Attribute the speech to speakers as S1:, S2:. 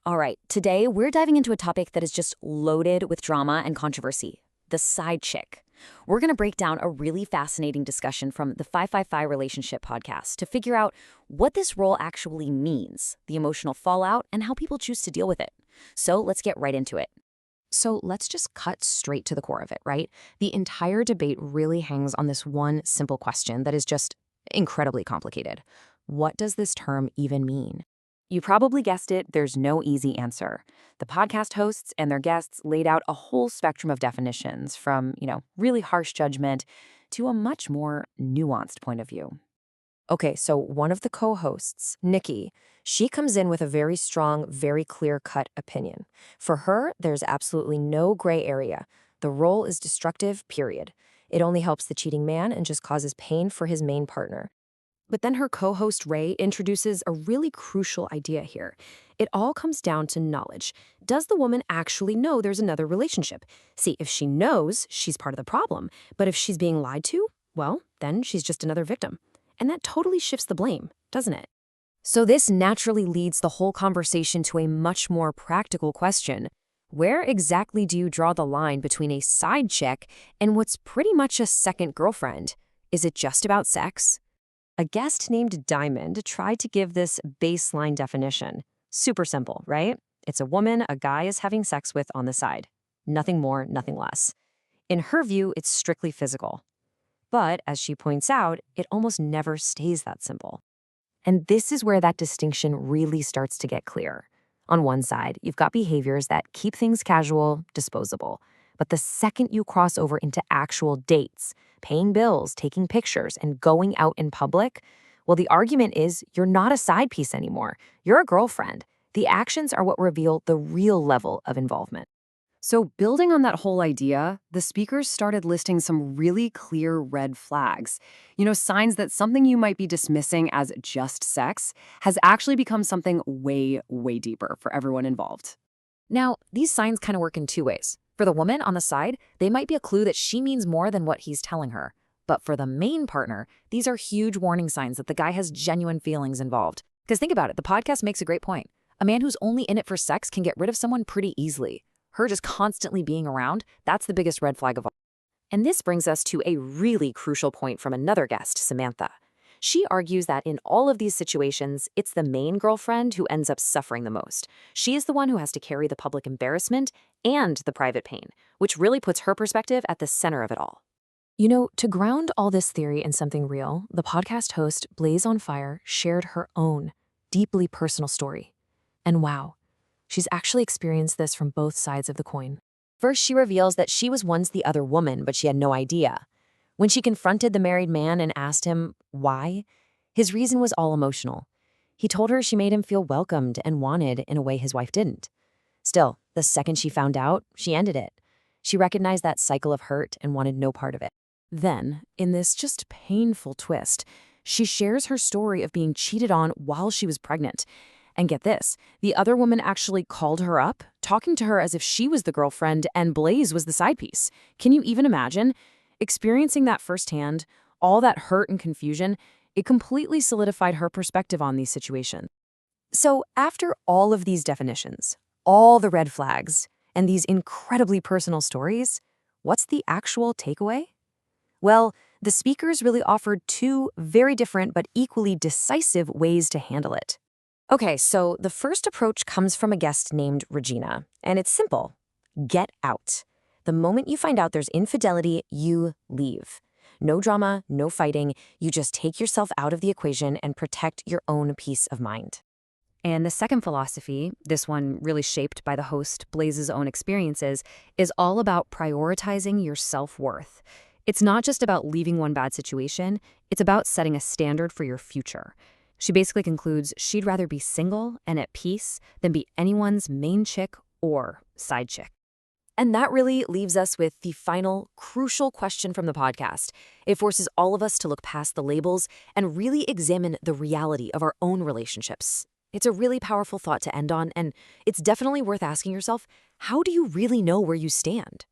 S1: All right, today we're diving into a topic that is just loaded with drama and controversy, the side chick. We're going to break down a really fascinating discussion from the 555 Relationship podcast to figure out what this role actually means, the emotional fallout, and how people choose to deal with it. So let's get right into it.
S2: So let's just cut straight to the core of it, right? The entire debate really hangs on this one simple question that is just incredibly complicated. What does this term even mean?
S1: You probably guessed it, there's no easy answer. The podcast hosts and their guests laid out a whole spectrum of definitions from, really harsh judgment to a much more nuanced point of view.
S2: Okay, so one of the co-hosts, Nikki, she comes in with a very strong, very clear-cut opinion. For her, there's absolutely no gray area. The role is destructive, period. It only helps the cheating man and just causes pain for his main partner. But then her co-host Ray introduces a really crucial idea here. It all comes down to knowledge. Does the woman actually know there's another relationship? See, if she knows, she's part of the problem. But if she's being lied to, well, then she's just another victim. And that totally shifts the blame, doesn't it? So this naturally leads the whole conversation to a much more practical question. Where exactly do you draw the line between a side chick and what's pretty much a second girlfriend? Is it just about sex? A guest named Diamond tried to give this baseline definition. Super simple, right? It's a woman a guy is having sex with on the side. Nothing more, nothing less. In her view, it's strictly physical. But, as she points out, it almost never stays that simple. And this is where that distinction really starts to get clear. On one side, you've got behaviors that keep things casual, disposable. But the second you cross over into actual dates, paying bills, taking pictures, and going out in public, well, the argument is you're not a side piece anymore. You're a girlfriend. The actions are what reveal the real level of involvement.
S3: So building on that whole idea, the speakers started listing some really clear red flags. Signs that something you might be dismissing as just sex has actually become something way, way deeper for everyone involved.
S1: Now, these signs kind of work in two ways. For the woman on the side, they might be a clue that she means more than what he's telling her. But for the main partner, these are huge warning signs that the guy has genuine feelings involved. Because think about it, the podcast makes a great point. A man who's only in it for sex can get rid of someone pretty easily. Her just constantly being around, that's the biggest red flag of all. And this brings us to a really crucial point from another guest, Samantha. She argues that in all of these situations, it's the main girlfriend who ends up suffering the most. She is the one who has to carry the public embarrassment and the private pain, which really puts her perspective at the center of it all.
S2: To ground all this theory in something real, the podcast host, Blaze on Fire, shared her own, deeply personal story. And wow, she's actually experienced this from both sides of the coin. First, she reveals that she was once the other woman, but she had no idea. When she confronted the married man and asked him why, his reason was all emotional. He told her she made him feel welcomed and wanted in a way his wife didn't. Still, the second she found out, she ended it. She recognized that cycle of hurt and wanted no part of it. Then, in this just painful twist, she shares her story of being cheated on while she was pregnant. And get this, the other woman actually called her up, talking to her as if she was the girlfriend and Blaze was the side piece. Can you even imagine? Experiencing that firsthand, all that hurt and confusion, it completely solidified her perspective on these situations. So after all of these definitions, all the red flags, and these incredibly personal stories, what's the actual takeaway? Well, the speakers really offered two very different but equally decisive ways to handle it. Okay, so the first approach comes from a guest named Regina, and it's simple. Get out. The moment you find out there's infidelity, you leave. No drama, no fighting. You just take yourself out of the equation and protect your own peace of mind.
S1: And the second philosophy, this one really shaped by the host Blaze's own experiences, is all about prioritizing your self-worth. It's not just about leaving one bad situation, it's about setting a standard for your future. She basically concludes she'd rather be single and at peace than be anyone's main chick or side chick. And that really leaves us with the final crucial question from the podcast. It forces all of us to look past the labels and really examine the reality of our own relationships. It's a really powerful thought to end on, and it's definitely worth asking yourself, how do you really know where you stand?